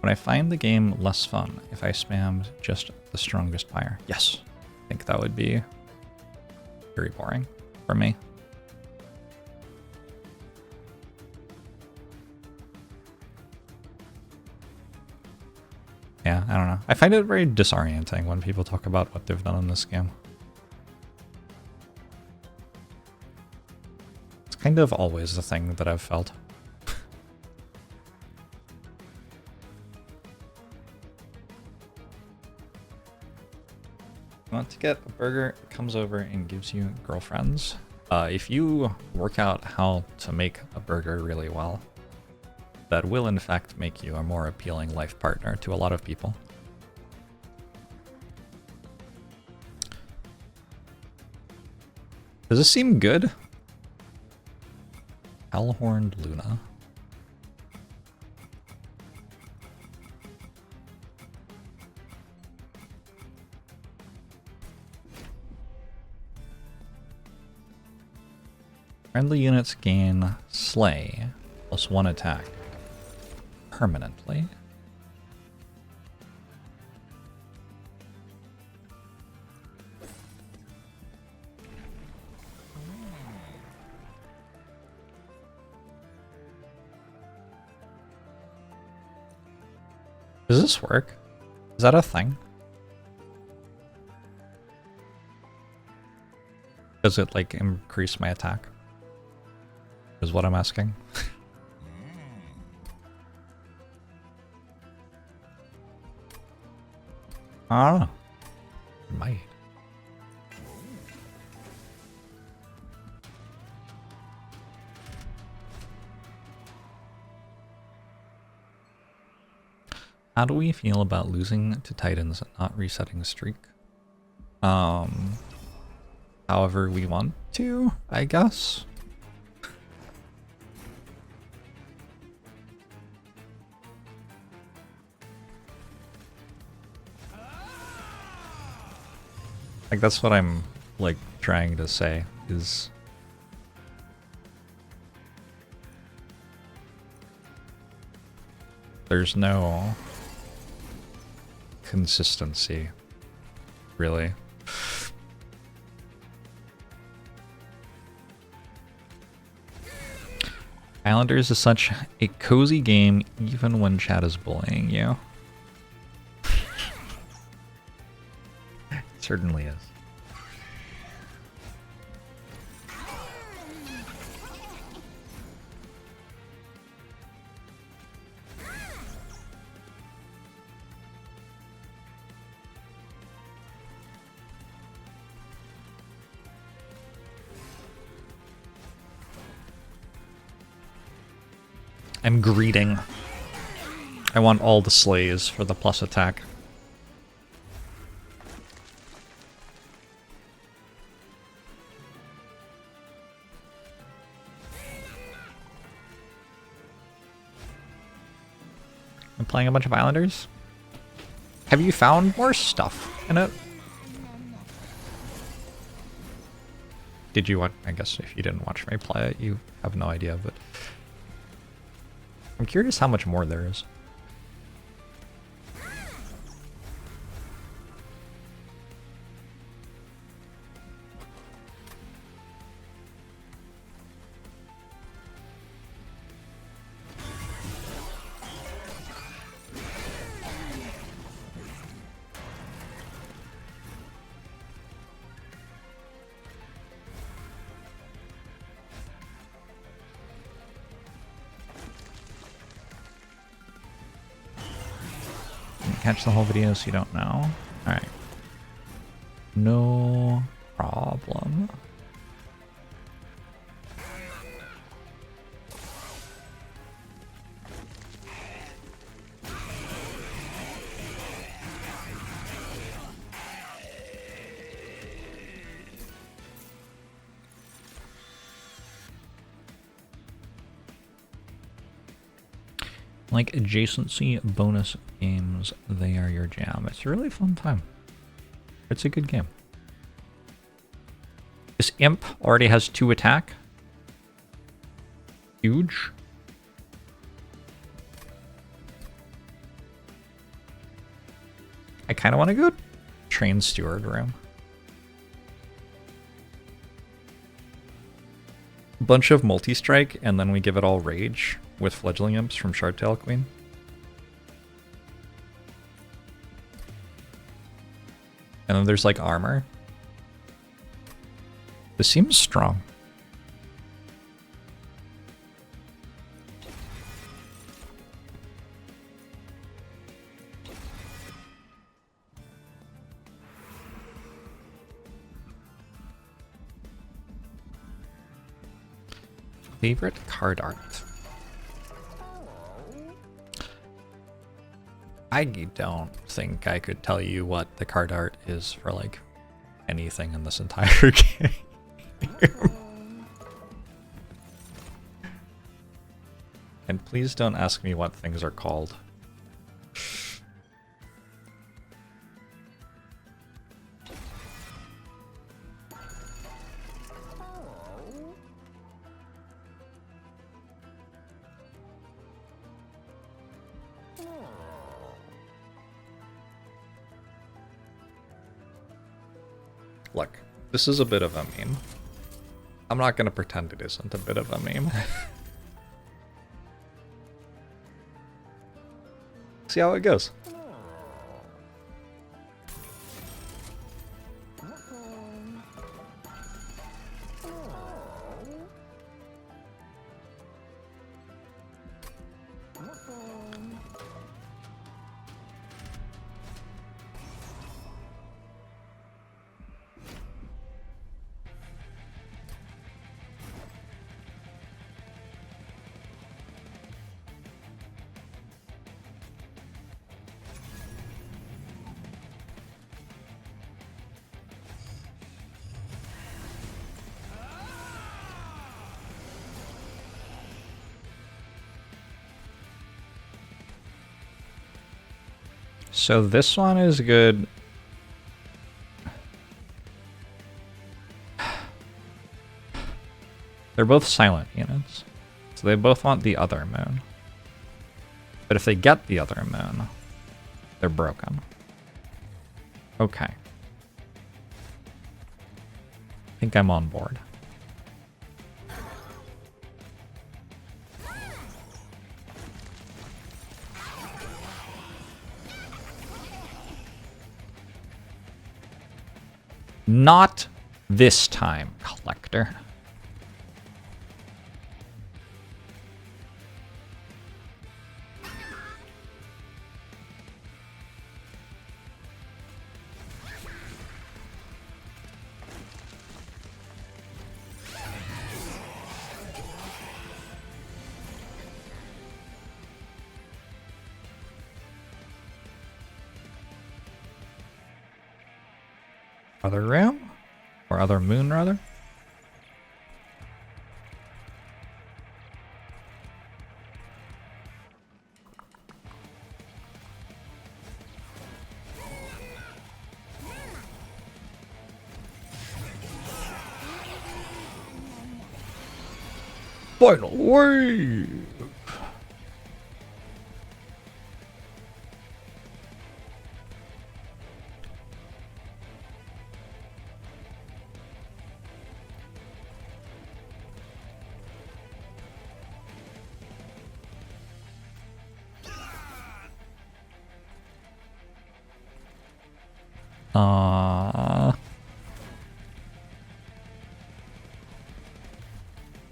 Would I find the game less fun if I spammed just the strongest fire? Yes. I think that would be very boring for me. Yeah, I don't know. I find it very disorienting when people talk about what they've done in this game. It's kind of always the thing that I've felt. Want to get a burger, it comes over and gives you girlfriends. If you work out how to make a burger really well, that will in fact make you a more appealing life partner to a lot of people. Does this seem good? Hellhorned Luna. Friendly units gain Slay plus 1 attack permanently. Does this work? Is that a thing? Does it like increase my attack? Is what I'm asking. I don't know. It might. How do we feel about losing to Titans and not resetting streak? However we want to, I guess. Like, that's what I'm, like, trying to say, is... there's no consistency, really. Islanders is such a cozy game, even when chat is bullying you. It certainly is. I'm greeting. I want all the slays for the plus attack. I'm playing a bunch of Islanders. Have you found more stuff in it? Did you watch? I guess if you didn't watch me play it, you have no idea, but I'm curious how much more there is. Catch the whole video so you don't know. Alright. No problem. Like adjacency bonus games, they are your jam. It's a really fun time. It's a good game. This imp already has 2 attack. Huge. I kind of want to go train steward room. Bunch of multi-strike, and then we give it all rage with fledgling imps from Shardtail Queen. And then there's like armor. This seems strong. Favorite card art? I don't think I could tell you what the card art is for like anything in this entire game. And please don't ask me what things are called. Look, this is a bit of a meme. I'm not going to pretend it isn't a bit of a meme. See how it goes. So this one is good. They're both silent units, so they both want the other moon. But if they get the other moon, they're broken. Okay. I think I'm on board. Not this time, Collector. Other room? Or other moon, rather? Final wave!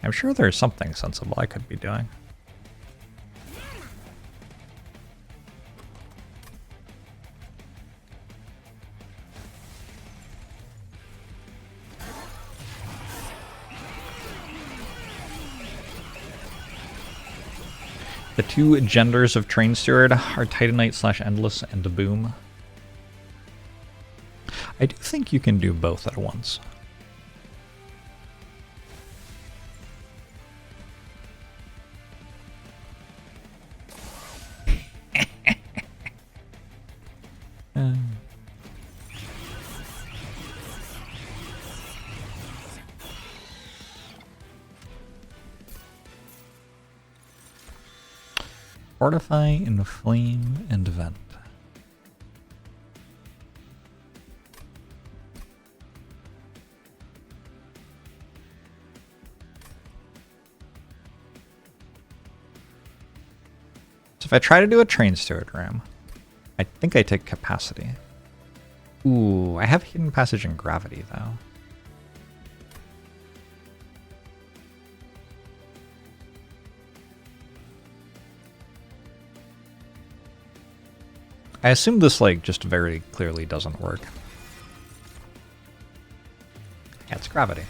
I'm sure there's something sensible I could be doing. The two genders of Train Steward are Titanite / Endless and Boom. I do think you can do both at once. Fortify, Inflame, and Vent. So if I try to do a train steward ram, I think I take capacity. Ooh, I have hidden passage and gravity though. I assume this like just very clearly doesn't work. Yeah, it's gravity.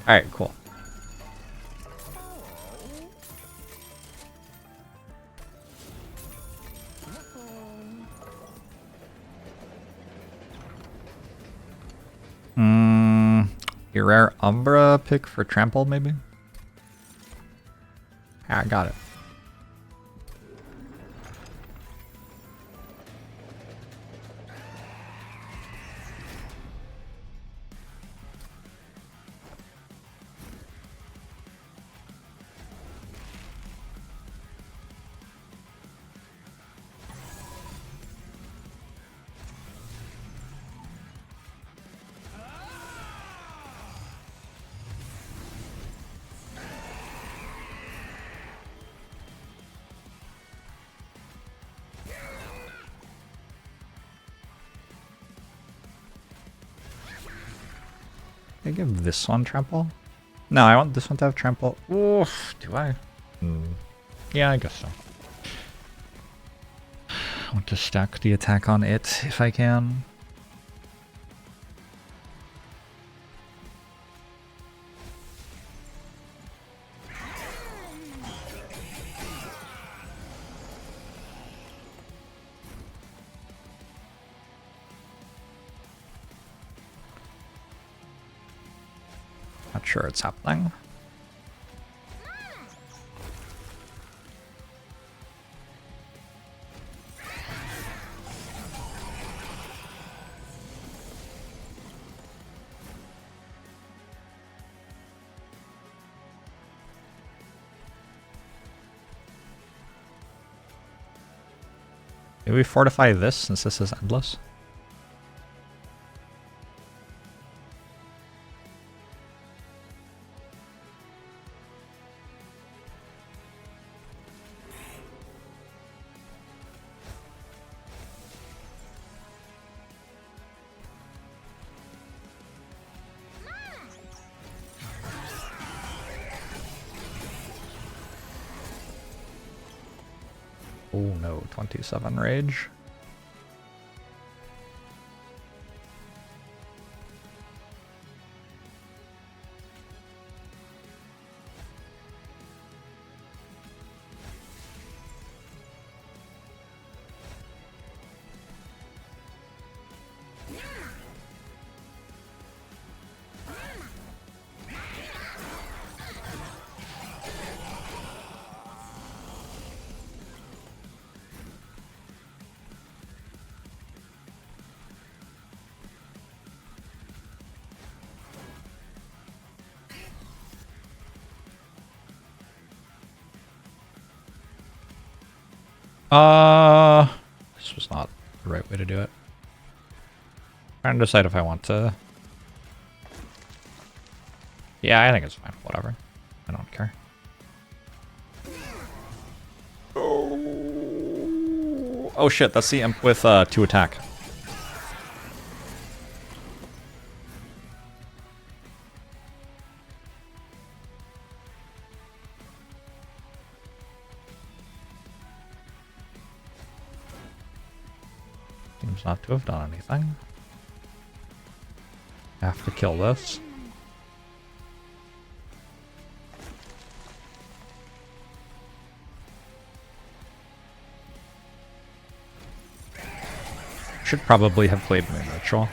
Alright, cool. Your rare Umbra pick for trample, maybe? Ah, I got it. I give this one trample? No, I want this one to have trample. Oof, do I? Yeah, I guess so. I want to stack the attack on it if I can. Not sure it's happening. Maybe we fortify this since this is endless. Oh no, 27 rage. This was not the right way to do it. Trying to decide if I want to. Yeah, I think it's fine. Whatever. I don't care. Oh shit, that's the imp with 2 attack. Seems not to have done anything. I have to kill this. Should probably have played Moon Ritual.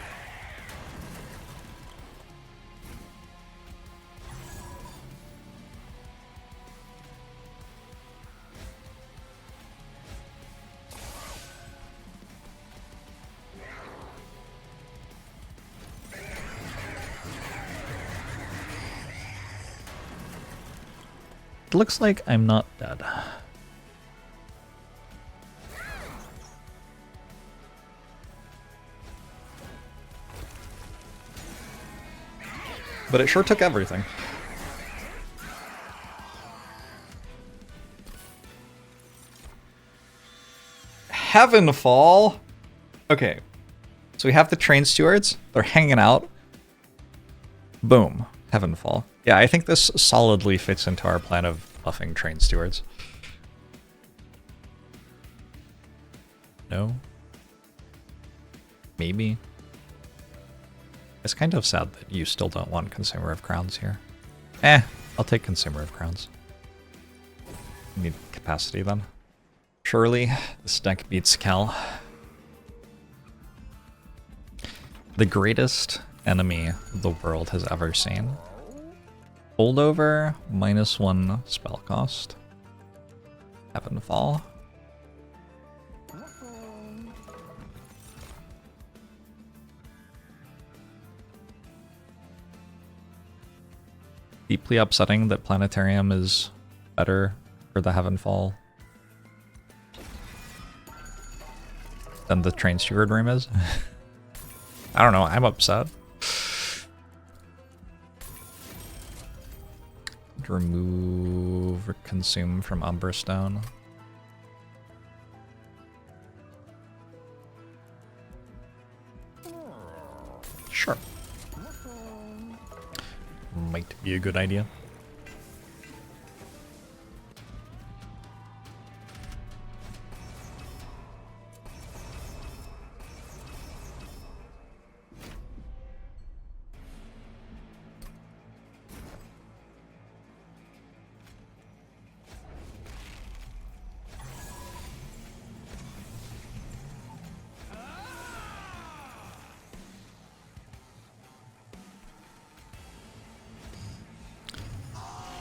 It looks like I'm not dead. But it sure took everything. Heavenfall? Okay. So we have the train stewards. They're hanging out. Boom. Heavenfall. Yeah, I think this solidly fits into our plan of buffing train stewards. No? Maybe? It's kind of sad that you still don't want Consumer of Crowns here. I'll take Consumer of Crowns. Need capacity then. Surely this deck beats Cal. The greatest enemy the world has ever seen. Holdover, -1 spell cost. Heavenfall. Deeply upsetting that Planetarium is better for the Heavenfall than the Train Steward room is. I don't know, I'm upset. Remove or consume from Umberstone. Sure. Might be a good idea.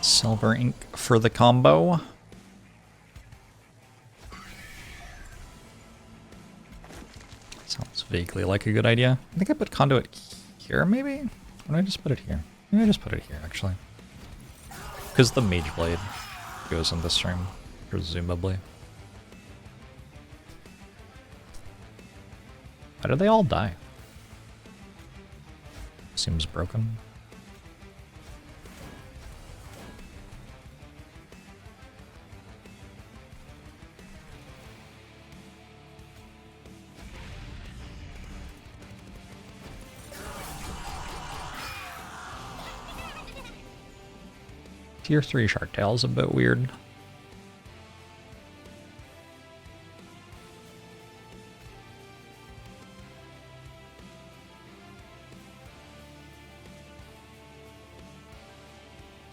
Silver ink for the combo. Sounds vaguely like a good idea. I think I put conduit here, maybe? Why don't I just put it here? Maybe I just put it here, actually. Because the Mage Blade goes in this room, presumably. Why did they all die? Seems broken. Tier 3 Shardtail is a bit weird.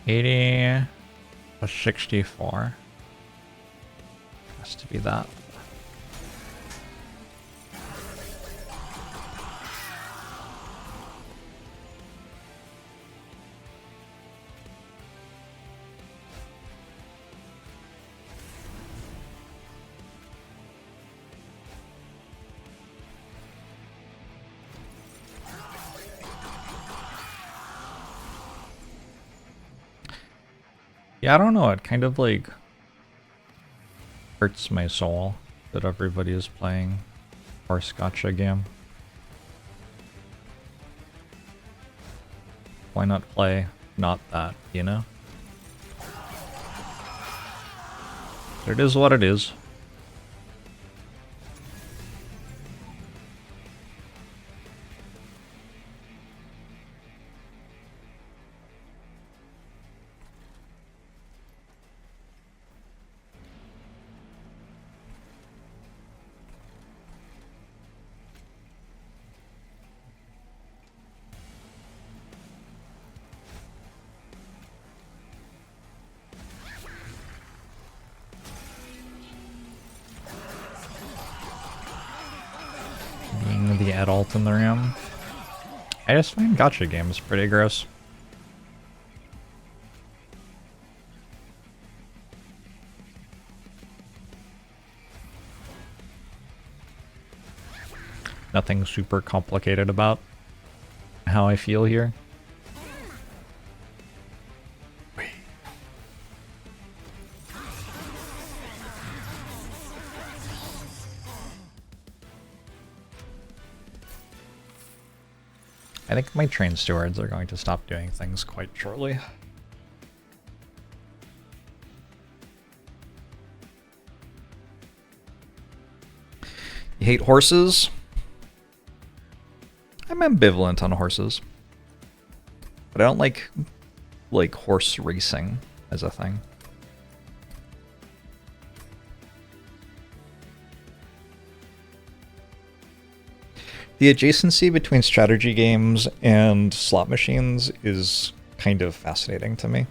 $80 plus $64. Has to be that. Yeah, I don't know, it kind of like hurts my soul that everybody is playing Horse Gotcha game. Why not play not that, you know? It is what it is. The adult in the room. I just find gacha games pretty gross. Nothing super complicated about how I feel here. I I think my train stewards are going to stop doing things quite shortly. You hate horses? I'm ambivalent on horses. But I don't like horse racing as a thing. The adjacency between strategy games and slot machines is kind of fascinating to me.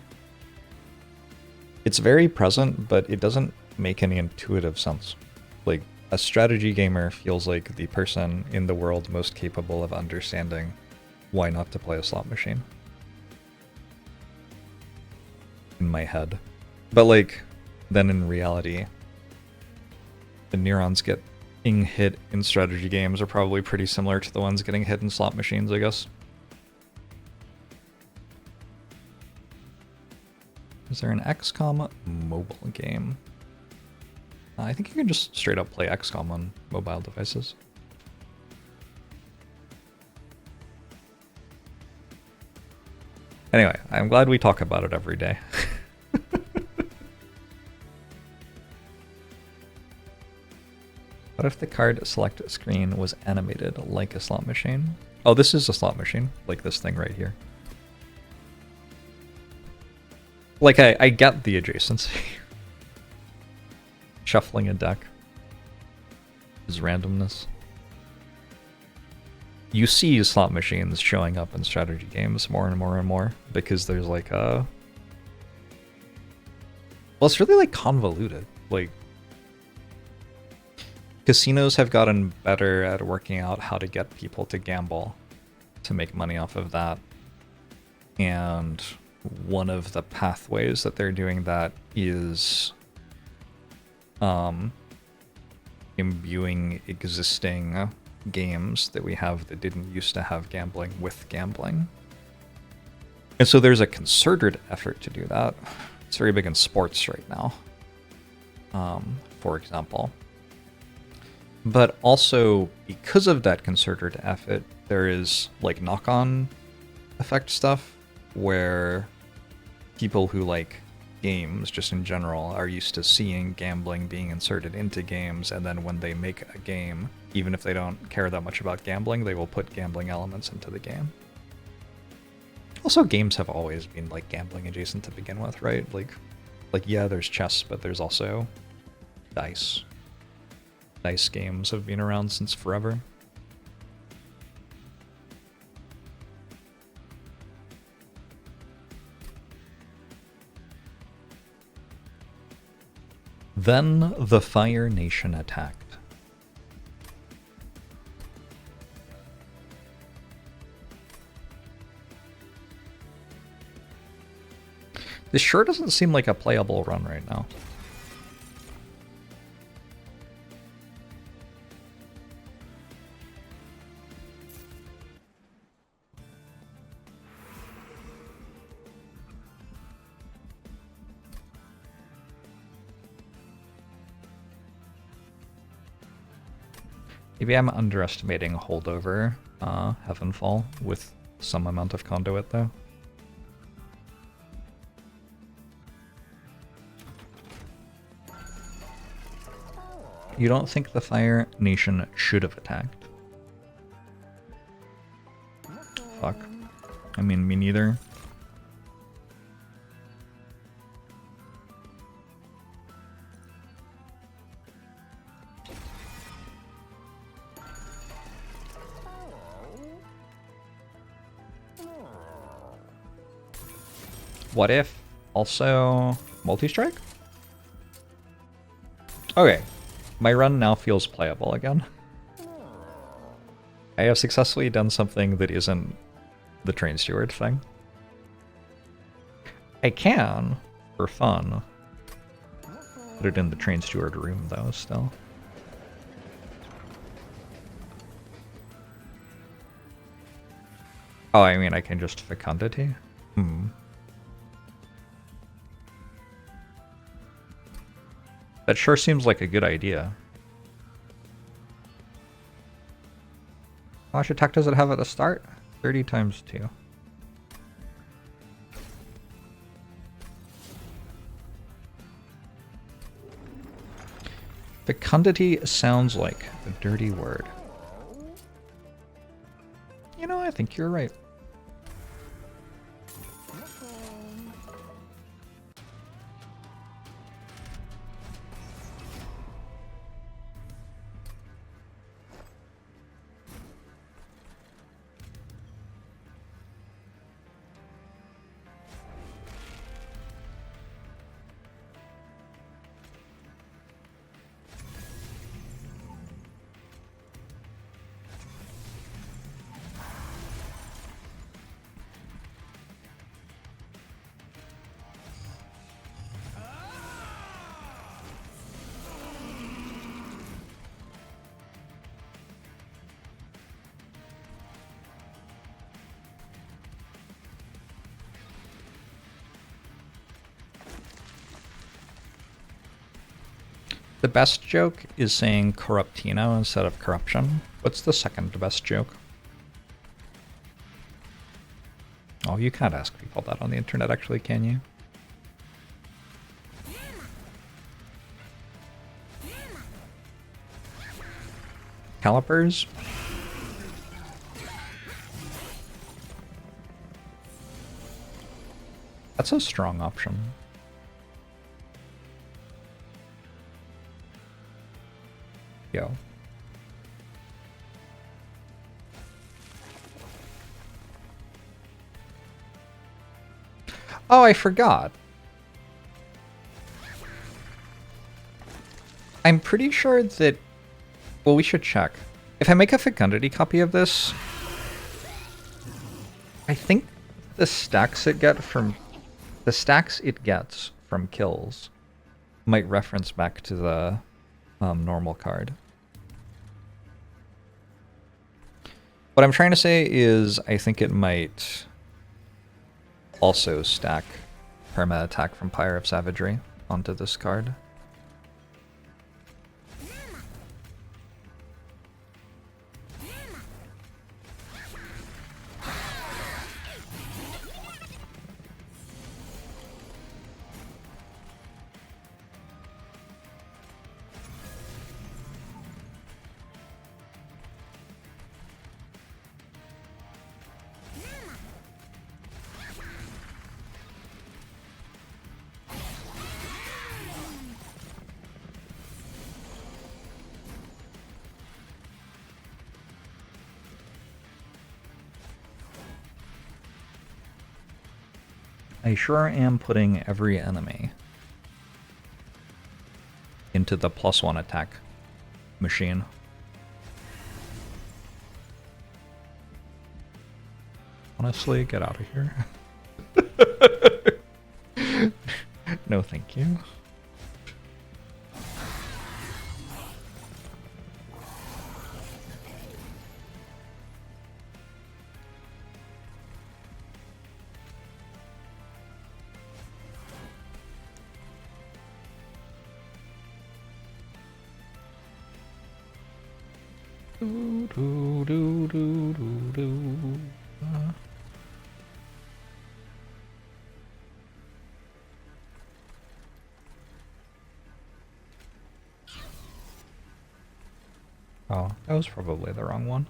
It's very present, but it doesn't make any intuitive sense. Like, a strategy gamer feels like the person in the world most capable of understanding why not to play a slot machine. In my head. But like, then in reality, the neurons getting hit in strategy games are probably pretty similar to the ones getting hit in slot machines, I guess. Is there an XCOM mobile game? I think you can just straight up play XCOM on mobile devices. Anyway, I'm glad we talk about it every day. What if the card select screen was animated like a slot machine? Oh, this is a slot machine, like this thing right here. Like, I get the adjacency. Shuffling a deck is randomness. You see slot machines showing up in strategy games more and more and more because there's like a... Well, it's really like convoluted. Like, casinos have gotten better at working out how to get people to gamble to make money off of that. And one of the pathways that they're doing that is imbuing existing games that we have that didn't used to have gambling with gambling. And so there's a concerted effort to do that. It's very big in sports right now, for example. But also, because of that concerted effort, there is like knock-on effect stuff where people who like games just in general are used to seeing gambling being inserted into games, and then when they make a game, even if they don't care that much about gambling, they will put gambling elements into the game. Also, games have always been like gambling adjacent to begin with, right? Like yeah, there's chess, but there's also dice. Dice games have been around since forever. Then the Fire Nation attacked. This sure doesn't seem like a playable run right now. Maybe I'm underestimating holdover Heavenfall with some amount of conduit though. You don't think the Fire Nation should have attacked? Fuck. I mean, me neither. What if also multi-strike? Okay, my run now feels playable again. I have successfully done something that isn't the train steward thing. I can, for fun, put it in the train steward room though still. Oh, I mean I can just fecundity? That sure seems like a good idea. How much attack does it have at the start? 30 times 2. Fecundity sounds like a dirty word. You know, I think you're right. The best joke is saying corruptino instead of corruption. What's the second best joke? Oh, you can't ask people that on the internet, actually, can you? Calipers? That's a strong option. Yo. Oh, I forgot. I'm pretty sure that... Well, we should check. If I make a fecundity copy of this, I think the stacks it gets from kills might reference back to the normal card. What I'm trying to say is I think it might also stack perma attack from Pyre of Savagery onto this card. I sure am putting every enemy into the +1 attack machine. Honestly, get out of here. No, thank you. Oh, that was probably the wrong one.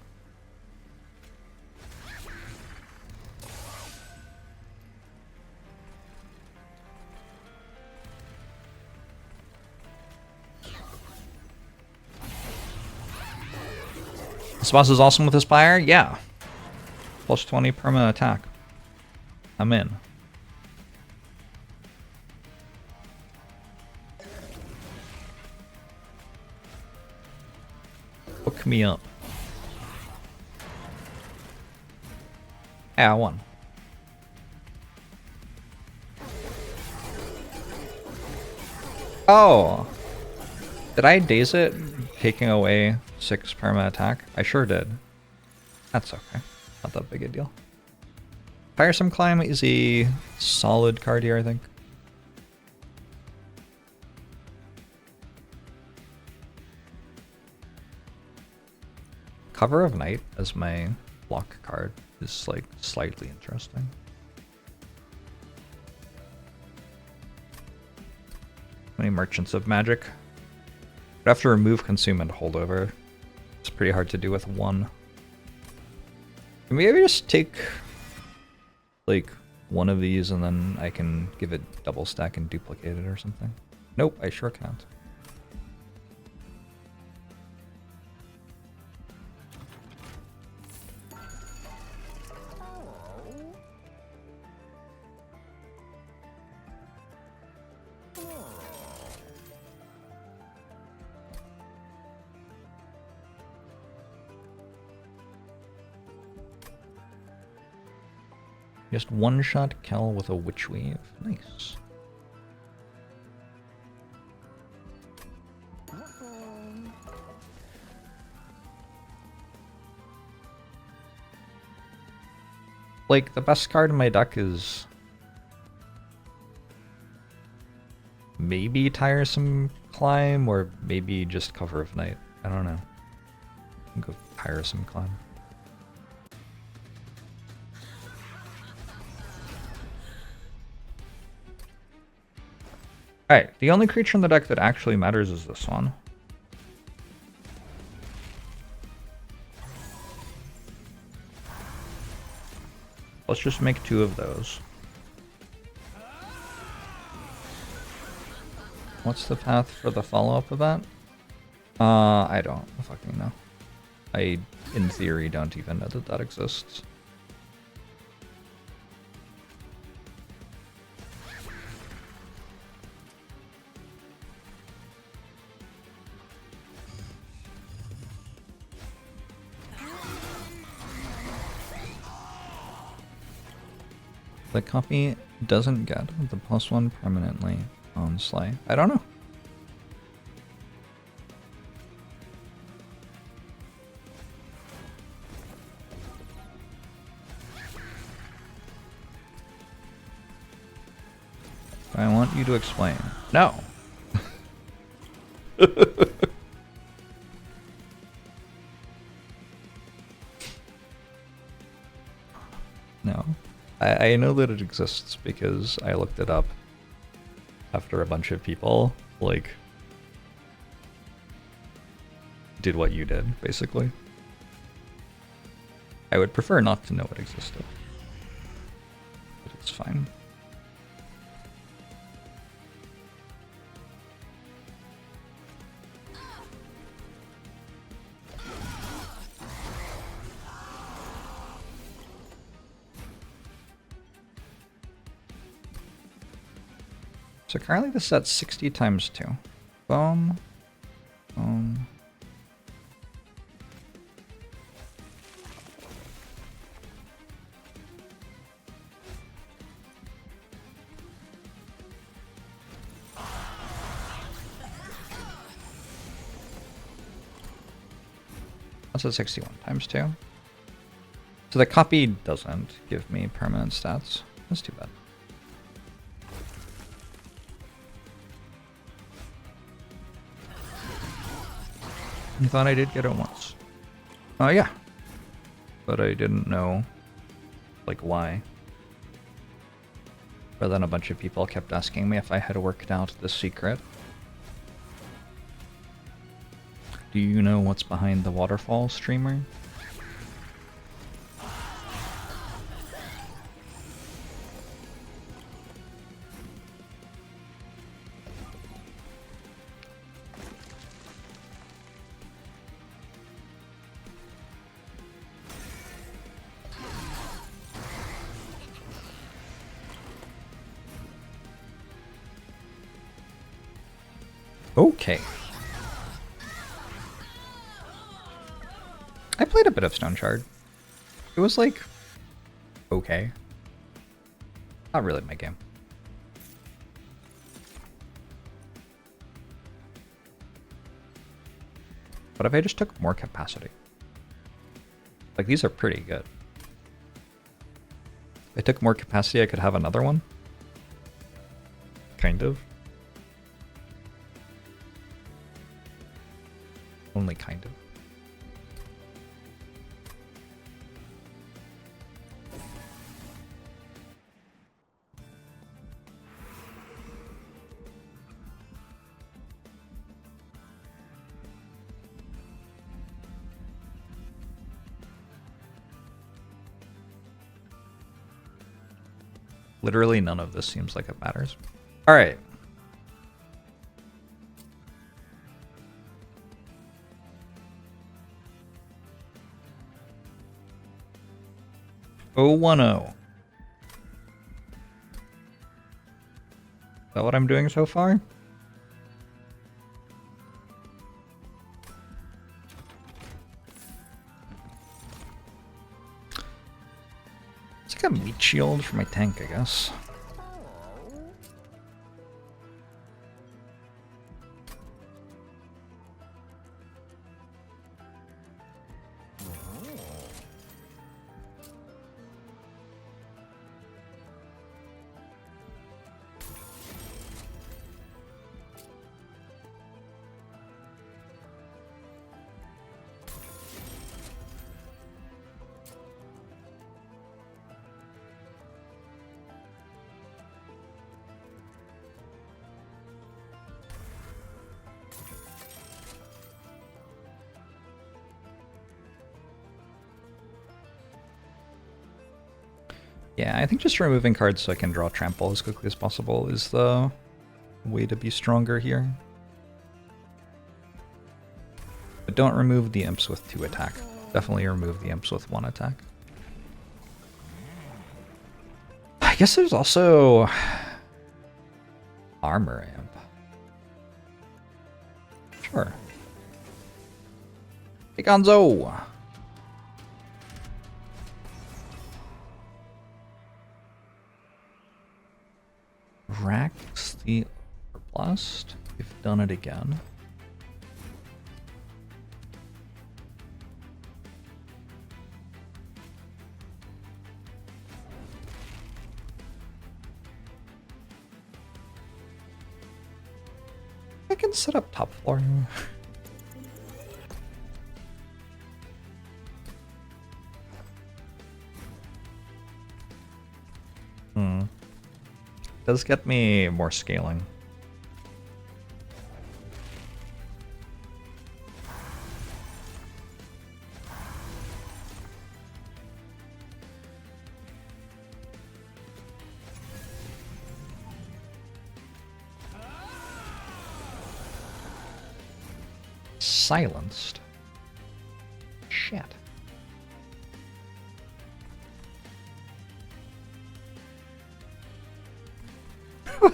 This boss is awesome with Aspire? Yeah. +20 perma attack. I'm in. Hook me up. Yeah, I won. Oh! Did I daze it, taking away 6 perma attack? I sure did. That's okay. Not that big a deal. Tiresome Climb is a solid card here, I think. Cover of Night as my block card is like slightly interesting. Many Merchants of Magic. Would have to remove, consume, and holdover. It's pretty hard to do with one. Can we maybe just take like one of these and then I can give it double stack and duplicate it or something? Nope, I sure can't. Just one-shot Kel with a Witch Weave. Nice. Like, the best card in my deck is maybe Tiresome Climb or maybe just Cover of Night. I don't know. I can go Tiresome Climb. Alright, the only creature in the deck that actually matters is this one. Let's just make 2 of those. What's the path for the follow-up of that? I don't fucking know. I, in theory, don't even know that that exists. The copy doesn't get the +1 permanently on Slay. I don't know. I want you to explain. No. No. I know that it exists because I looked it up after a bunch of people, like, did what you did, basically. I would prefer not to know it existed, but it's fine. So currently this is at 60 times 2. Boom. Boom. That's at 61 times 2. So the copy doesn't give me permanent stats. That's too bad. I thought I did get it once. Oh yeah. But I didn't know, like, why. But then a bunch of people kept asking me if I had worked out the secret. Do you know what's behind the waterfall, streamer? Okay. I played a bit of Stone Shard. It was like, okay. Not really my game. But if I just took more capacity? Like, these are pretty good. If I took more capacity, I could have another one? Kind of. Only kind of. Literally none of this seems like it matters. All right. Oh, 1-0. Is that what I'm doing so far? It's like a meat shield for my tank, I guess. Yeah, I think just removing cards so I can draw Trample as quickly as possible is the way to be stronger here. But don't remove the imps with 2 attack. Definitely remove the imps with 1 attack. I guess there's also armor imp. Sure. Hey, Gonzo! Racks the Overblast. We've done it again. I can set up top floor. Does get me more scaling. Silenced. Shit.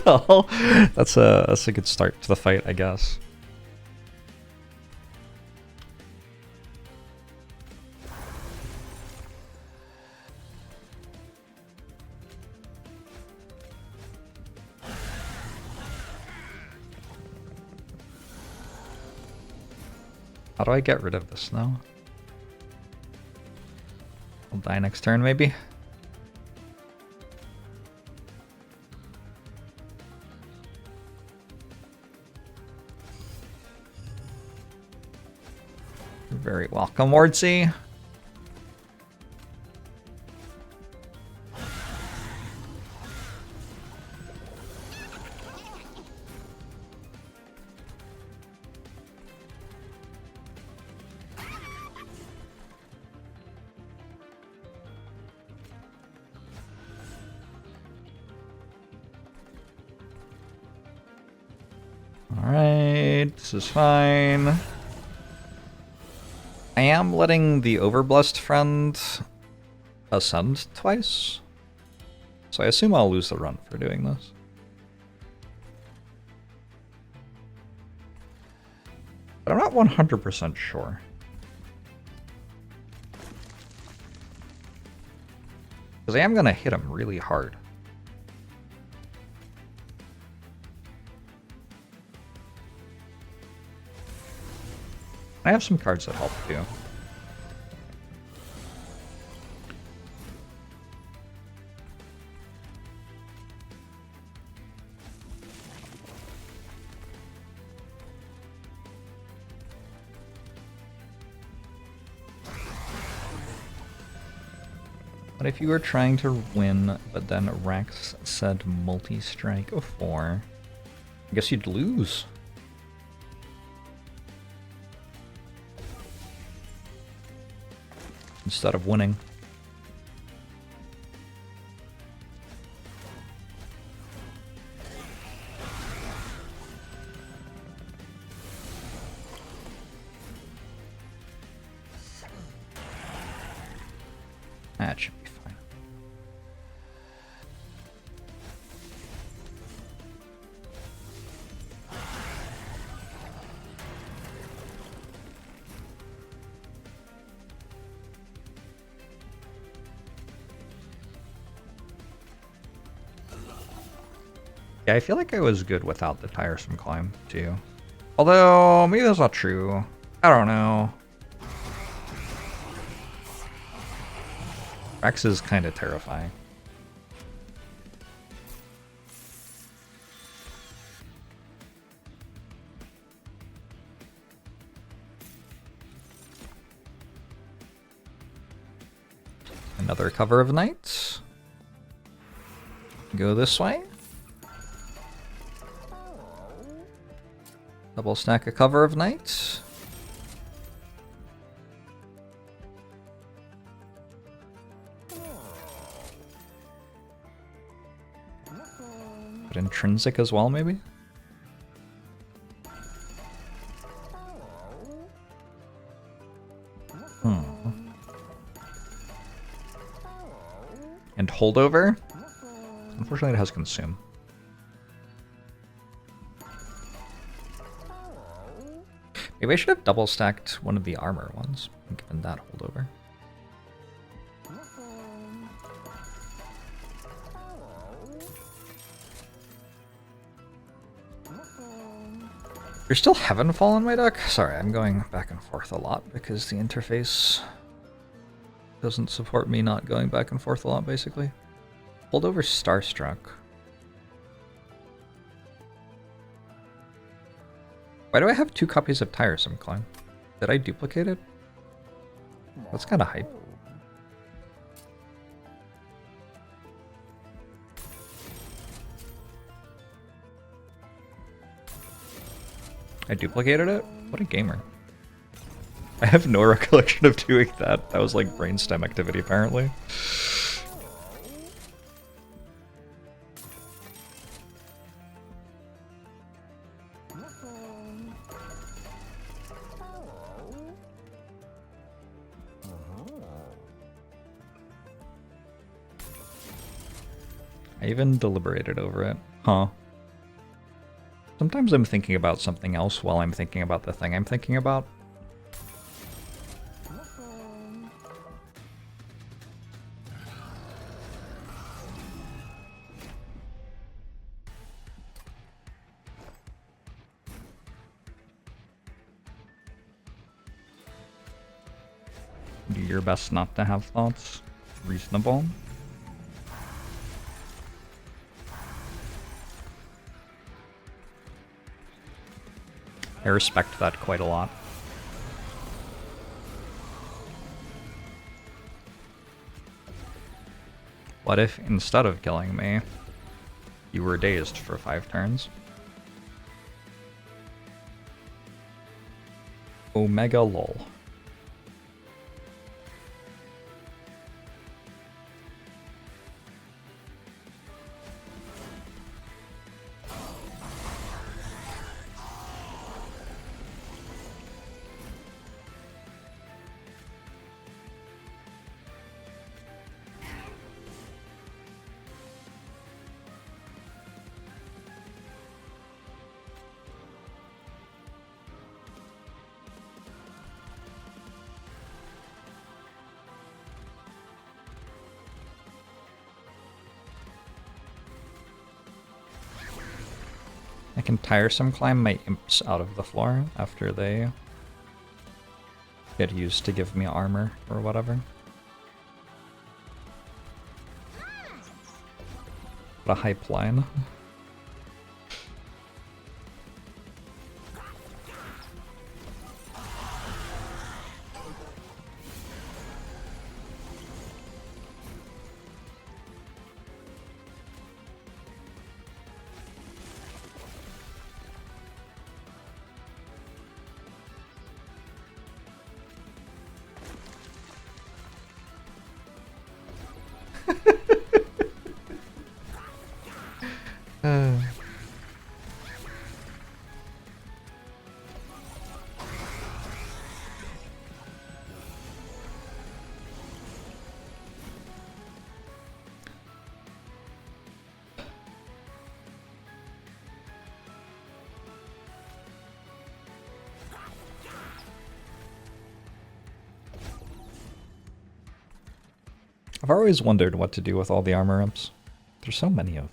Well, that's a good start to the fight, I guess. How do I get rid of this now? I'll die next turn, maybe? You're very welcome, Wardsy. Alright, this is fine. I am letting the Overblessed friend ascend twice, so I assume I'll lose the run for doing this. But I'm not 100% sure. Because I am going to hit him really hard. I have some cards that help too. But if you were trying to win, but then Rex said multi-strike of 4, I guess you'd lose. Instead of winning. That should be fine. Yeah, I feel like I was good without the tiresome climb, too. Although, maybe that's not true. I don't know. Rex is kind of terrifying. Another cover of night. Go this way. Double stack a cover of night. But intrinsic as well, maybe? And holdover? Unfortunately, it has consume. Maybe I should have double stacked one of the armor ones and given that holdover. You're still Heavenfall on my deck? Sorry, I'm going back and forth a lot because the interface doesn't support me not going back and forth a lot, basically. Holdover Starstruck. Why do I have 2 copies of Tiresome Climb? Did I duplicate it? That's kind of hype. I duplicated it? What a gamer. I have no recollection of doing that. That was like brainstem activity, apparently. I even deliberated over it. Huh. Sometimes I'm thinking about something else while I'm thinking about the thing I'm thinking about. Do your best not to have thoughts. Reasonable. I respect that quite a lot. What if, instead of killing me, you were dazed for 5 turns? Omega lol. I can tiresome climb my imps out of the floor after they get used to give me armor or whatever. What a hype line. I've always wondered what to do with all the armor imps. There's so many of them.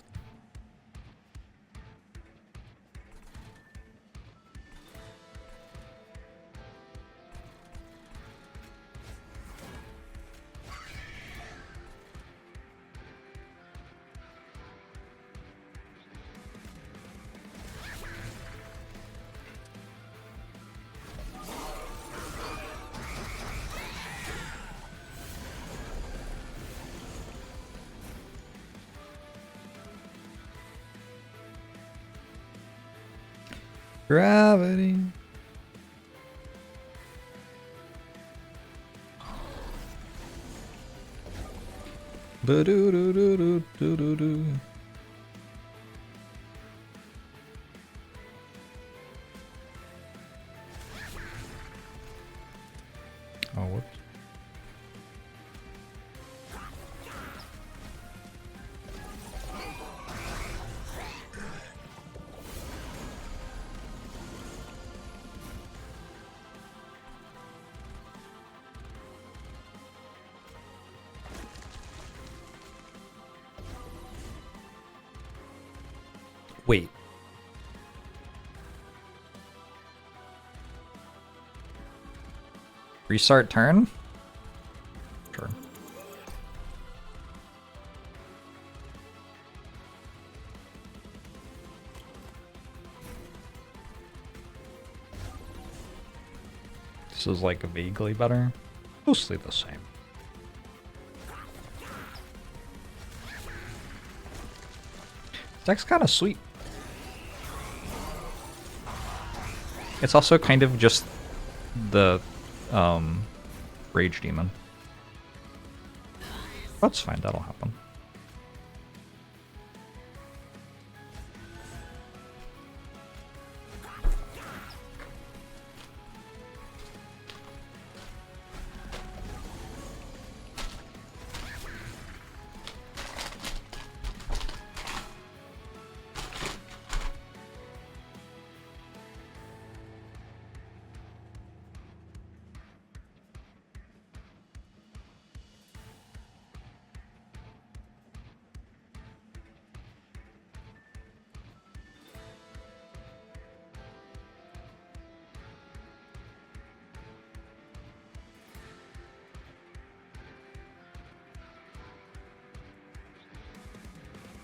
Gravity. Ba-do-do-do-do-do-do-do. Oh, whoops. Wait. Restart turn? Sure. This is like vaguely better. Mostly the same. This deck's kind of sweet. It's also kind of just the Rage Demon. That's fine, that'll happen.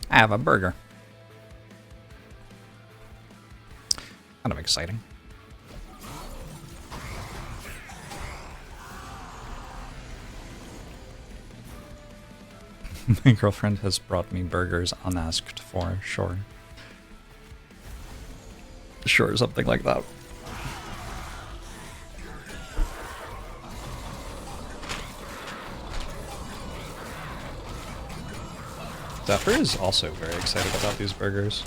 I have a burger. Kind of exciting. My girlfriend has brought me burgers unasked for, sure. Sure, something like that. Zephyr is also very excited about these burgers.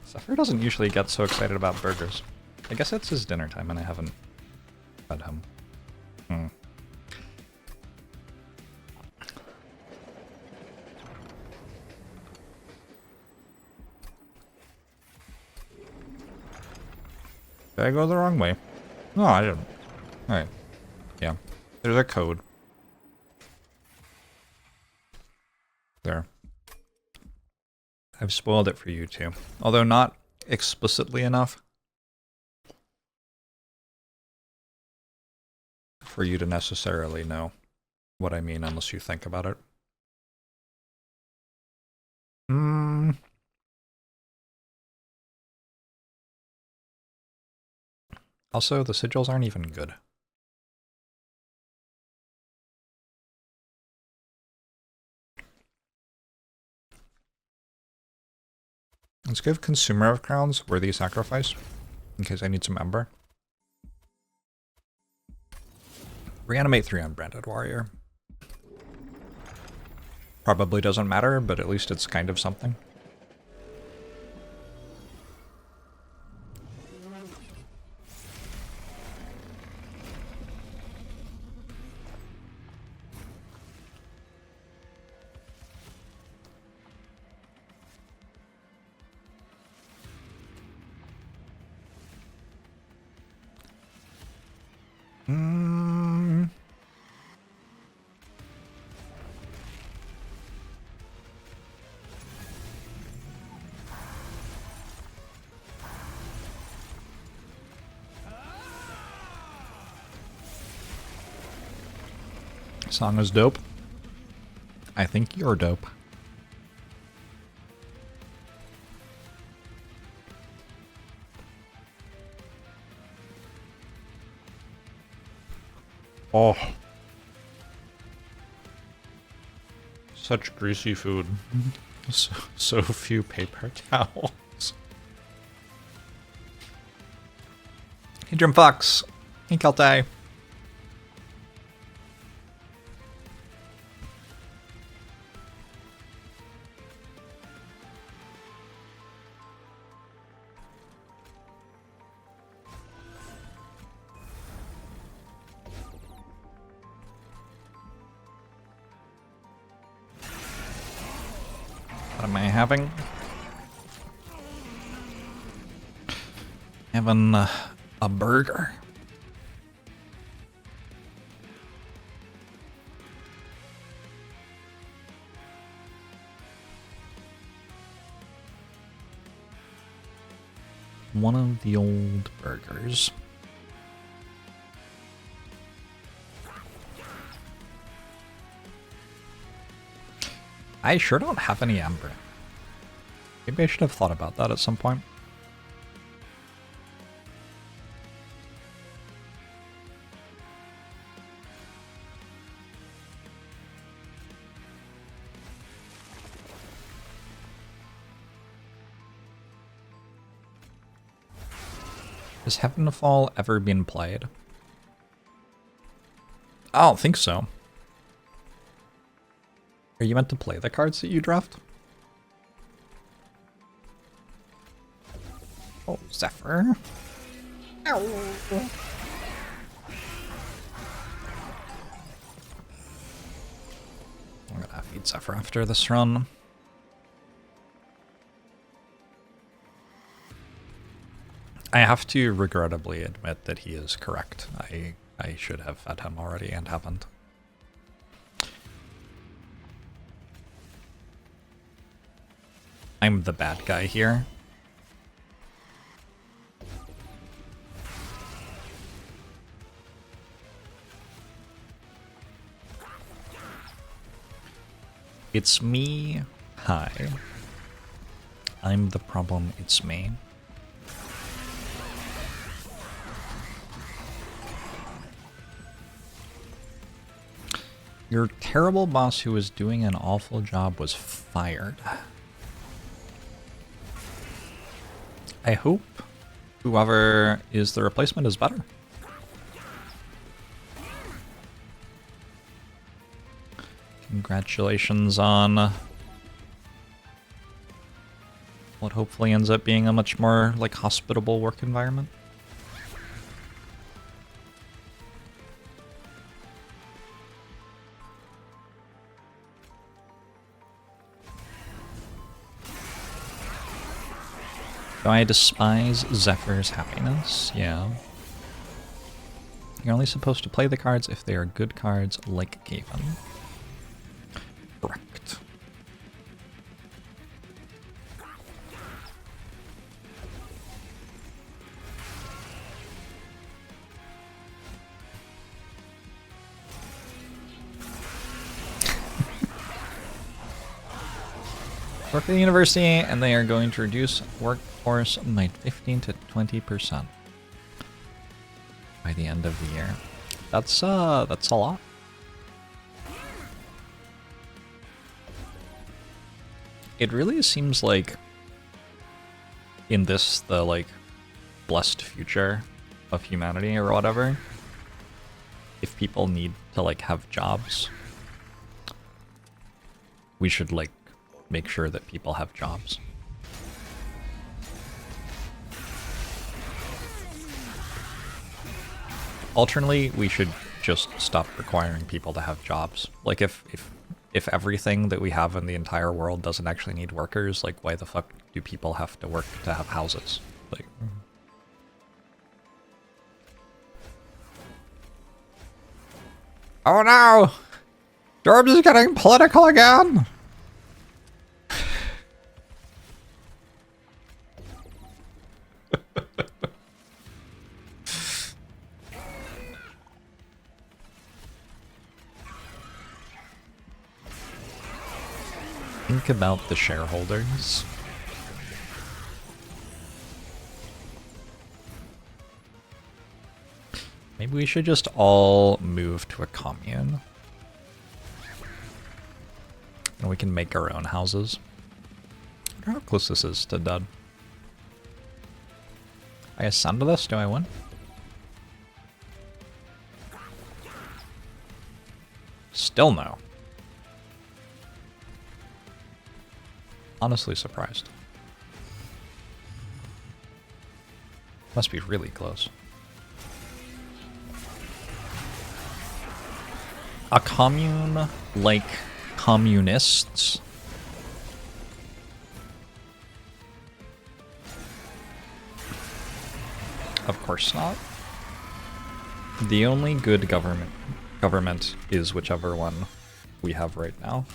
Zephyr doesn't usually get so excited about burgers. I guess it's his dinner time and I haven't fed him. Did I go the wrong way? No, I didn't. Alright. Yeah. There's a code. There. I've spoiled it for you too. Although not explicitly enough for you to necessarily know what I mean unless you think about it. Also, the sigils aren't even good. Let's give Consumer of Crowns Worthy Sacrifice, in case I need some Ember. Reanimate 3 Unbranded Warrior. Probably doesn't matter, but at least it's kind of something. Song is dope. I think you're dope. Oh. Such greasy food. So few paper towels. Hey, Jim Fox. Hey, Keltai. What am I having? Having a burger. One of the old burgers. I sure don't have any ember. Maybe I should have thought about that at some point. Has Heavenfall ever been played? I don't think so. Are you meant to play the cards that you draft? Oh, Zephyr. Ow. I'm gonna feed Zephyr after this run. I have to regrettably admit that he is correct. I should have fed him already and haven't. I'm the bad guy here. It's me. Hi. I'm the problem, it's me. Your terrible boss who was doing an awful job was fired. I hope whoever is the replacement is better. Congratulations on what hopefully ends up being a much more like hospitable work environment. Do I despise Zephyr's happiness? Yeah. You're only supposed to play the cards if they are good cards like Gaven. Correct. Work at the university, and they are going to reduce workforce by 15 to 20% by the end of the year. That's a lot. It really seems like in this, the like blessed future of humanity or whatever, if people need to like have jobs, we should like make sure that people have jobs. Alternately, we should just stop requiring people to have jobs. Like if everything that we have in the entire world doesn't actually need workers, like why the fuck do people have to work to have houses? Like oh no! Jorbs is getting political again! Think about the shareholders. Maybe we should just all move to a commune. And we can make our own houses. I wonder how close this is to dead. I guess sound of this, do I win? Still no. Honestly surprised. Must be really close. A commune like communists? Of course not. The only good government is whichever one we have right now.